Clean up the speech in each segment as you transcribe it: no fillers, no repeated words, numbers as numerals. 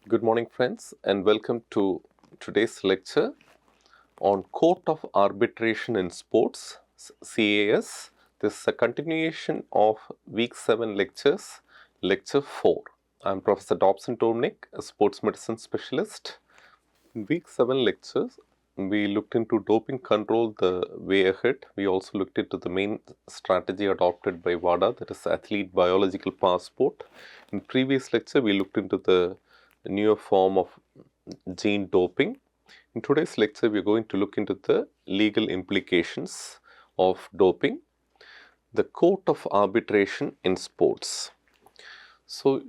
Good morning, friends, and welcome to today's lecture on Court of Arbitration in Sports, CAS. This is a continuation of Week 7 lectures, Lecture 4. I'm Professor Dobson Dominic, a sports medicine specialist. In Week 7 lectures, we looked into doping control the way ahead. We also looked into the main strategy adopted by WADA, that is Athlete Biological Passport. In previous lecture, we looked into the newer form of gene doping. In today's lecture, we are going to look into the legal implications of doping, the court of arbitration in sports. So,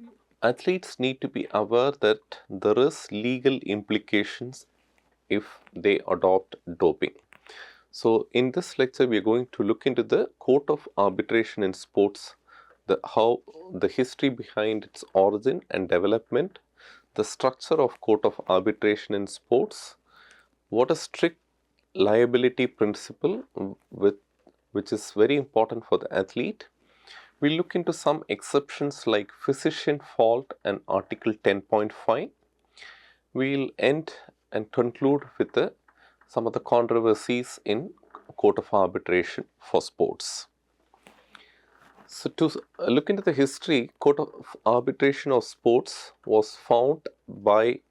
athletes need to be aware that there is legal implications if they adopt doping. So, in this lecture, we are going to look into the court of arbitration in sports, the history behind its origin and development, the structure of court of arbitration in sports, what a strict liability principle which is very important for the athlete. We look into some exceptions like physician fault and Article 10.5. We'll end and conclude with some of the controversies in court of arbitration for sports. So, to look into the history, Court of Arbitration of Sports was found by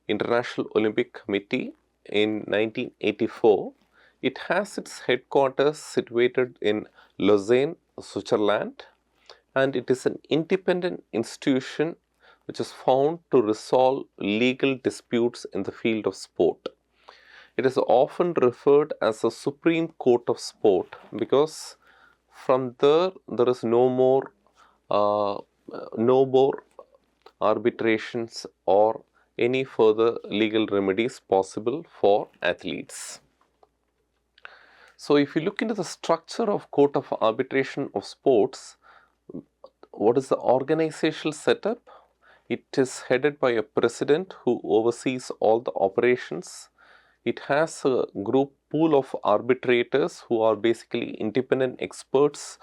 International Olympic Committee in 1984. It has its headquarters situated in Lausanne, Switzerland, and it is an independent institution which is found to resolve legal disputes in the field of sport. It is often referred as a Supreme Court of Sport because from there is no more arbitrations or any further legal remedies possible for athletes. So, if you look into the structure of Court of Arbitration of Sports, what is the organizational setup? It is headed by a president who oversees all the operations. It has a group pool of arbitrators who are basically independent experts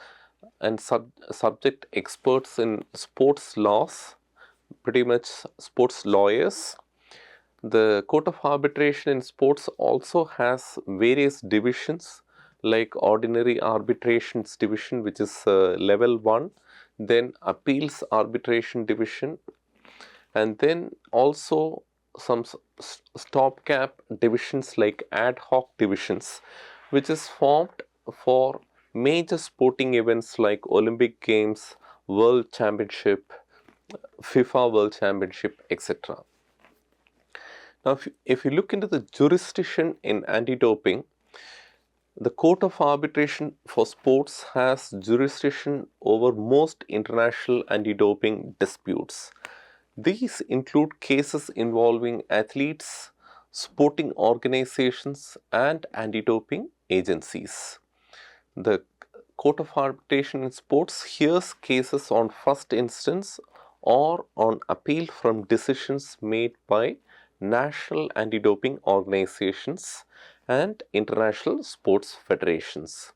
and subject experts in sports laws, pretty much sports lawyers. The Court of Arbitration in Sports also has various divisions like Ordinary Arbitrations Division, which is level 1, then Appeals Arbitration Division, and then also some stopgap divisions like ad hoc divisions, which is formed for major sporting events like Olympic Games, World Championship, FIFA World Championship, etc. Now, if you look into the jurisdiction in anti-doping, the Court of Arbitration for Sports has jurisdiction over most international anti-doping disputes. These include cases involving athletes, sporting organizations, and anti-doping agencies. The Court of Arbitration in Sports hears cases on first instance or on appeal from decisions made by national anti-doping organizations and international sports federations.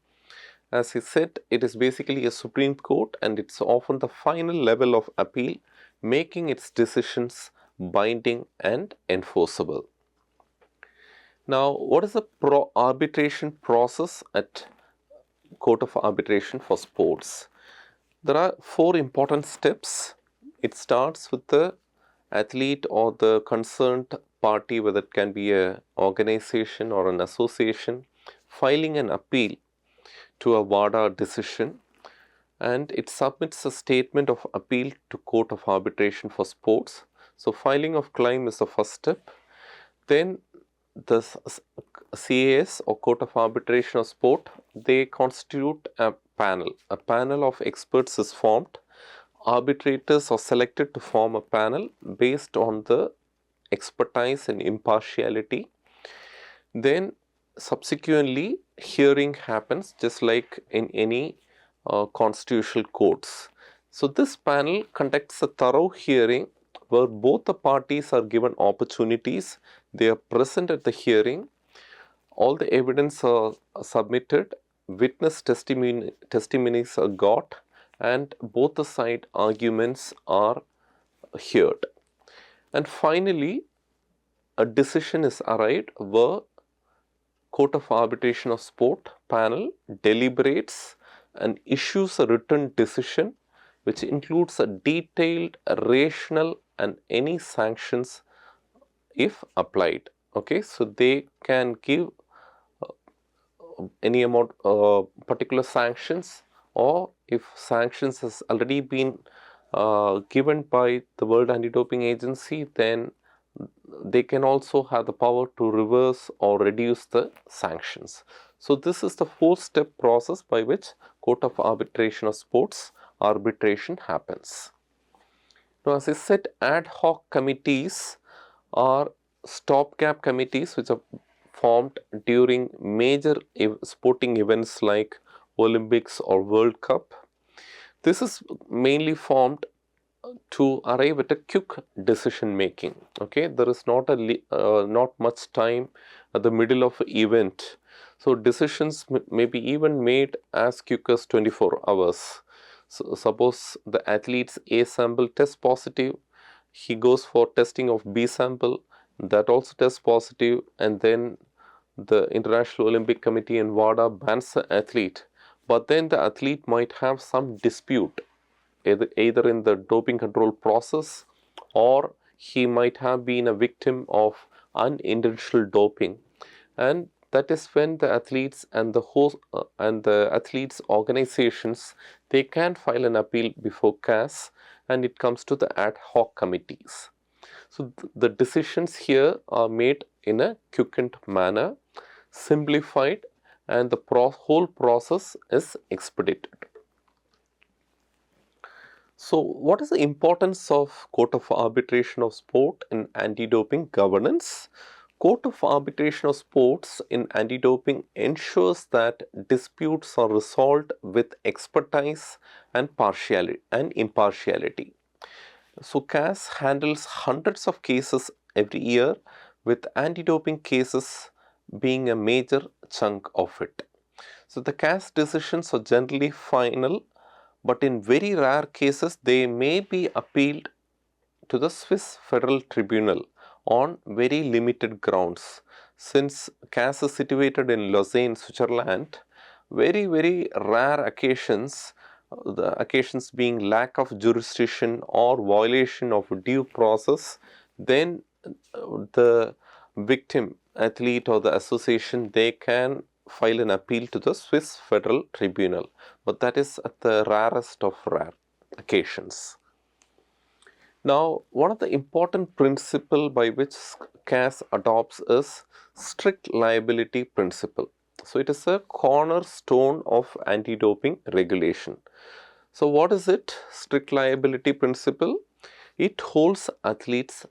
As he said, it is basically a Supreme Court and it's often the final level of appeal, making its decisions binding and enforceable. Now, what is the arbitration process at Court of Arbitration for Sports? There are 4 important steps. It starts with the athlete or the concerned party, whether it can be an organization or an association, filing an appeal to a WADA decision, and it submits a statement of appeal to Court of Arbitration for Sports. So, filing of claim is the first step. Then the CAS or Court of Arbitration of Sport, they constitute a panel. A panel of experts is formed. Arbitrators are selected to form a panel based on the expertise and impartiality. Then subsequently hearing happens just like in any constitutional courts. So, this panel conducts a thorough hearing where both the parties are given opportunities. They are present at the hearing. All the evidence are submitted. Witness testimonies are got, and both the side arguments are heard. And finally, a decision is arrived where Court of Arbitration of Sport panel deliberates and issues a written decision which includes a detailed rationale and any sanctions if applied. Okay, so they can give any amount particular sanctions, or if sanctions has already been given by the World Anti-Doping Agency, then they can also have the power to reverse or reduce the sanctions. So this is the 4-step process by which Court of Arbitration of Sports arbitration happens. Now, as I said, ad hoc committees are stopgap committees which are formed during major sporting events like Olympics or World Cup. This is mainly formed to arrive at a quick decision making. Okay, there is not not much time at the middle of an event, so decisions may be even made as quick as 24 hours. So suppose the athlete's A sample tests positive, he goes for testing of B sample, that also tests positive, and then the International Olympic Committee and WADA bans the athlete. But then the athlete might have some dispute either in the doping control process, or he might have been a victim of unintentional doping, and that is when the athletes and the host and the athletes organizations, they can file an appeal before CAS, and it comes to the ad hoc committees. So the decisions here are made in a quickened manner, simplified, and the whole process is expedited. So what is the importance of Court of Arbitration of Sport in anti-doping governance? Court of Arbitration of Sports in anti-doping ensures that disputes are resolved with expertise and impartiality. So CAS handles hundreds of cases every year, with anti-doping cases being a major chunk of it. So the CAS decisions are generally final, but in very rare cases they may be appealed to the Swiss Federal Tribunal on very limited grounds. Since CAS is situated in Lausanne, Switzerland, very rare occasions, the occasions being lack of jurisdiction or violation of due process, then the victim athlete or the association, they can file an appeal to the Swiss Federal Tribunal, but that is at the rarest of rare occasions. Now, one of the important principle by which CAS adopts is strict liability principle. So it is a cornerstone of anti-doping regulation. So what is it? Strict liability principle. It holds athletes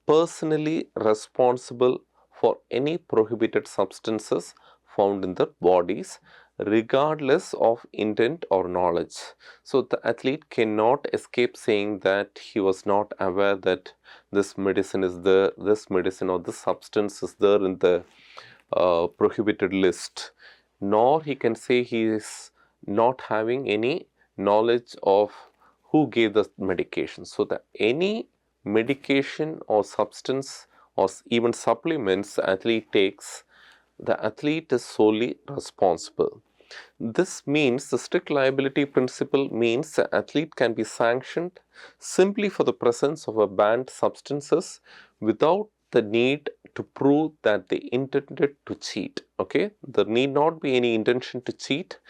personally responsible for any prohibited substances found in their bodies, regardless of intent or knowledge. So the athlete cannot escape saying that he was not aware that this medicine is there, this medicine or this substance is there in the prohibited list, nor he can say he is not having any knowledge of who gave the medication. So that any medication or substance or even supplements the athlete takes, the athlete is solely responsible. This means the strict liability principle means the athlete can be sanctioned simply for the presence of a banned substances without the need to prove that they intended to cheat. Okay, there need not be any intention to cheat,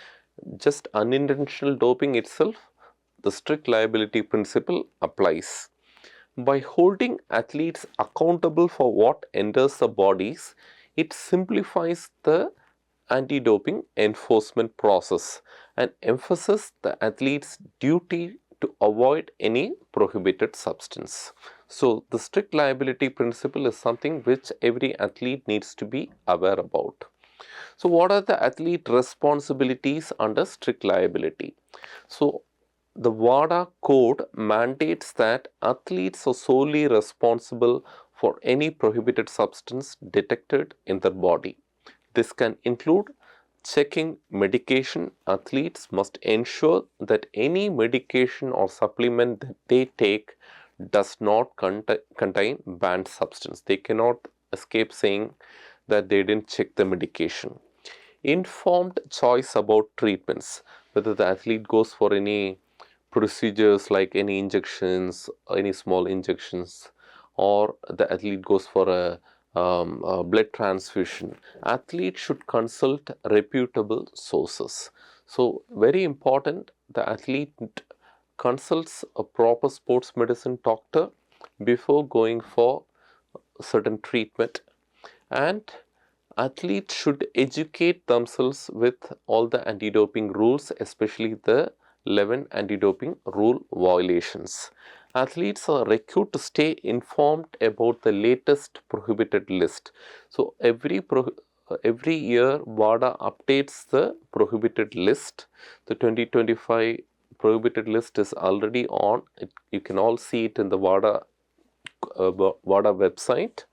just unintentional doping itself, the strict liability principle applies. By holding athletes accountable for what enters the bodies, it simplifies the anti-doping enforcement process and emphasizes the athlete's duty to avoid any prohibited substance. So the strict liability principle is something which every athlete needs to be aware about. So what are the athlete responsibilities under strict liability? So the WADA code mandates that athletes are solely responsible for any prohibited substance detected in their body. This can include checking medication. Athletes must ensure that any medication or supplement that they take does not contain banned substance. They cannot escape saying that they didn't check the medication. Informed choice about treatments, whether the athlete goes for any procedures like any injections, any small injections, or the athlete goes for a blood transfusion. Athlete should consult reputable sources. So very important, the athlete consults a proper sports medicine doctor before going for certain treatment, and athletes should educate themselves with all the anti-doping rules, especially the 11 anti-doping rule violations. Athletes are required to stay informed about the latest prohibited list. So every year WADA updates the prohibited list. The 2025 prohibited list is already on. You can all see it in the WADA website.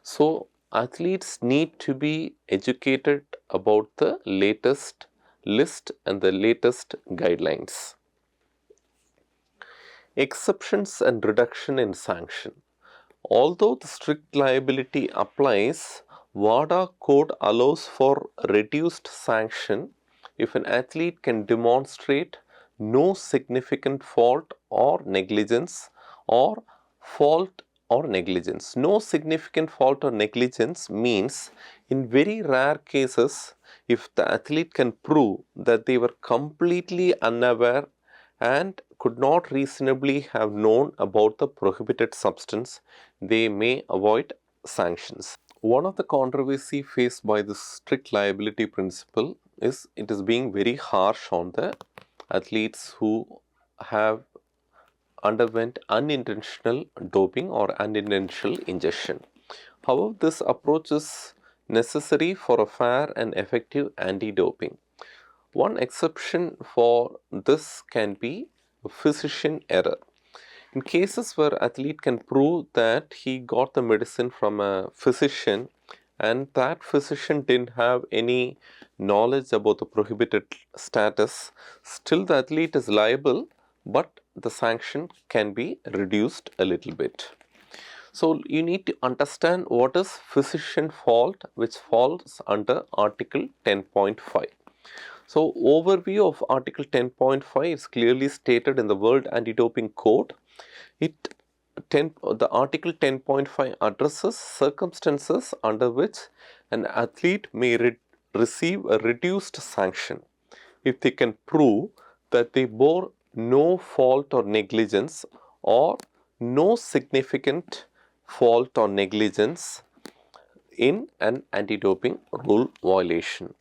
So athletes need to be educated about the latest list and the latest guidelines. Exceptions and reduction in sanction. Although the strict liability applies, WADA code allows for reduced sanction if an athlete can demonstrate no significant fault or negligence or fault or negligence. No significant fault or negligence means in very rare cases, if the athlete can prove that they were completely unaware and could not reasonably have known about the prohibited substance, they may avoid sanctions. One of the controversy faced by the strict liability principle is it is being very harsh on the athletes who have underwent unintentional doping or unintentional ingestion. However, this approach is necessary for a fair and effective anti-doping. One exception for this can be physician error. In cases where athlete can prove that he got the medicine from a physician and that physician didn't have any knowledge about the prohibited status, still the athlete is liable, but the sanction can be reduced a little bit. So you need to understand what is physician fault, which falls under Article 10.5. So overview of Article 10.5 is clearly stated in the World Anti-Doping Code. The Article 10.5 addresses circumstances under which an athlete may receive a reduced sanction if they can prove that they bore no fault or negligence or no significant fault or negligence in an anti-doping rule violation.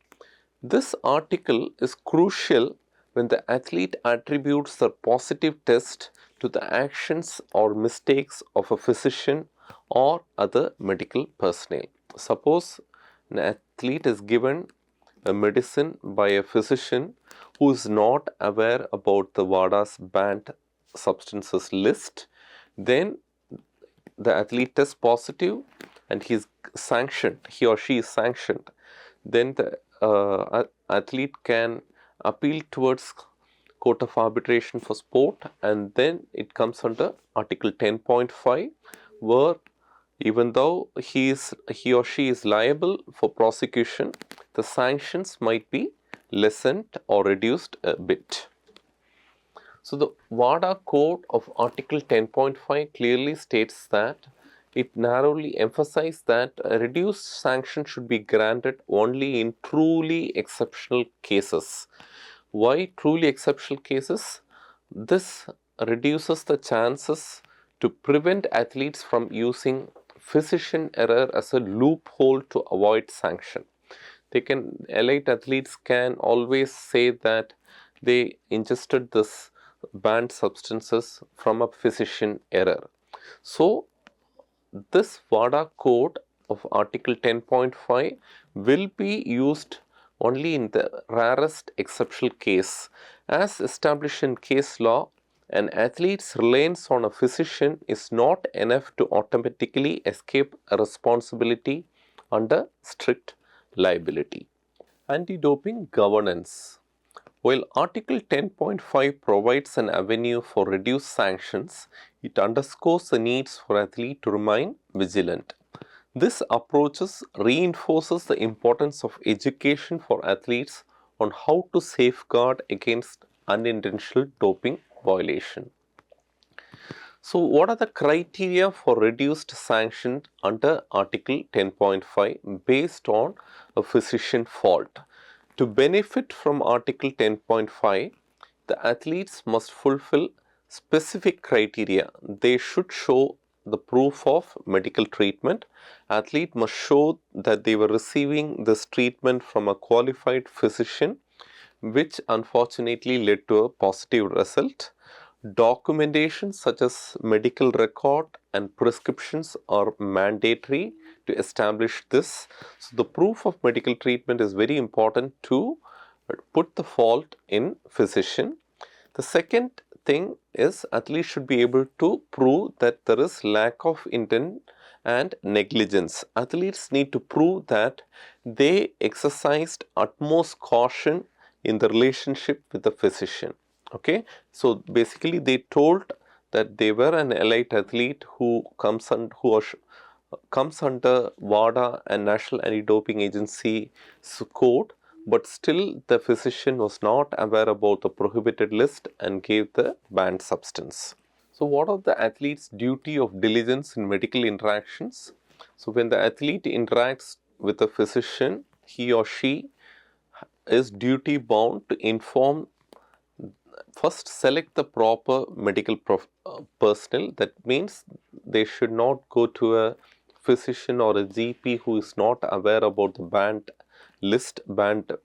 This article is crucial when the athlete attributes the positive test to the actions or mistakes of a physician or other medical personnel. Suppose an athlete is given a medicine by a physician who is not aware about the WADA's banned substances list, then the athlete tests positive and he or she is sanctioned, then the athlete can appeal towards Court of Arbitration for Sport, and then it comes under Article 10.5, where even though he or she is liable for prosecution, the sanctions might be lessened or reduced a bit. So the WADA code of Article 10.5 clearly states that it narrowly emphasized that a reduced sanction should be granted only in truly exceptional cases. Why truly exceptional cases? This reduces the chances to prevent athletes from using physician error as a loophole to avoid sanction. Elite athletes can always say that they ingested this banned substances from a physician error. So this WADA code of Article 10.5 will be used only in the rarest exceptional case. As established in case law, an athlete's reliance on a physician is not enough to automatically escape a responsibility under strict liability. Anti-doping governance. While Article 10.5 provides an avenue for reduced sanctions, It underscores the needs for athletes to remain vigilant. This approach reinforces the importance of education for athletes on how to safeguard against unintentional doping violation. So, what are the criteria for reduced sanction under Article 10.5 based on a physician fault? To benefit from Article 10.5, the athletes must fulfill specific criteria. They should show the proof of medical treatment. Athlete must show that they were receiving this treatment from a qualified physician, which unfortunately led to a positive result. Documentation such as medical record and prescriptions are mandatory to establish this. So, the proof of medical treatment is very important to put the fault in physician. The second thing is athletes should be able to prove that there is lack of intent and negligence. Athletes need to prove that they exercised utmost caution in the relationship with the physician. Okay, so basically they told that they were an elite athlete who comes under WADA and National Anti-Doping Agency code, but still the physician was not aware about the prohibited list and gave the banned substance. So, what are the athlete's duty of diligence in medical interactions? So, when the athlete interacts with a physician, he or she is duty bound to inform. First, select the proper medical personnel. That means they should not go to a physician or a GP who is not aware about the banned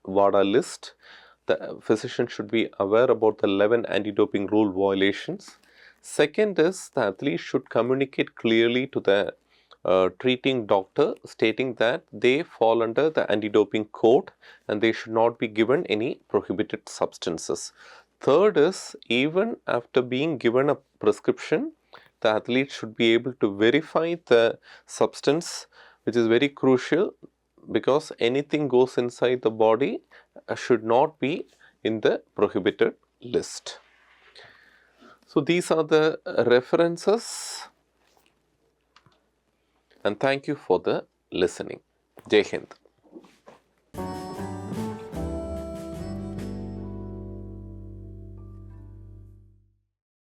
WADA list. The physician should be aware about the 11 anti-doping rule violations. Second is the athlete should communicate clearly to the treating doctor, stating that they fall under the anti-doping code and they should not be given any prohibited substances. Third is, even after being given a prescription, the athlete should be able to verify the substance, which is very crucial because anything goes inside the body should not be in the prohibited list. So, these are the references, and thank you for the listening. Jai Hind.